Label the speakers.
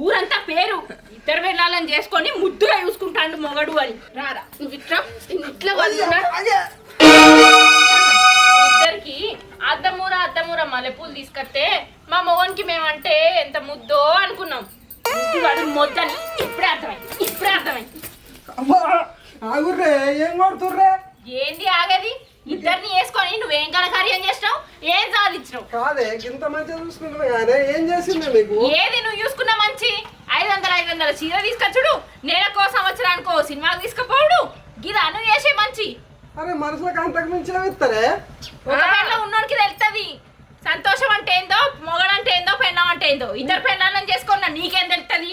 Speaker 1: ఊరంతా పేరు ఇద్దరు వెళ్ళాలని చేసుకొని ముద్దుగా చూసుకుంటాడు మొగడు అని రారా నువ్వు ఇట్లా ఇద్దరికి అద్దమూర మల్లెపూలు తీసుకొస్తే మా మొగనికి మేమంటే ఎంత ముద్దో అనుకున్నాం. మొద్దని ఇప్పుడే అర్థమైంది. ఏంది ఆగది? ఇద్దరిని వేసుకొని నువ్వేం కార్యం చేసినావు, ఏం సాధించినావు?
Speaker 2: కాదే ఇంత మంచిగా చూసుకుంటున్నా కానీ ఏం చేసింది మీకు?
Speaker 1: ఏది నువ్వు చూసుకున్నా మంచి 500 చీర తీసుకొచ్చుడు, నెలకో సంవత్సరానికో సినిమాకి తీసుకుపోవుడు, గిదా నువ్వు చేసే మంచి.
Speaker 2: అరే మనుషులకు అంతకు మించి ఏమిస్తారే?
Speaker 1: ఉన్నోడికి తెలుస్తుంది సంతోషం అంటే ఏందో, మొగడంటే ఏందో, పెళ్ళం అంటే ఏందో. ఇద్దరు పెళ్ళాలని చేసుకున్నా నీకేం తెలుస్తుంది?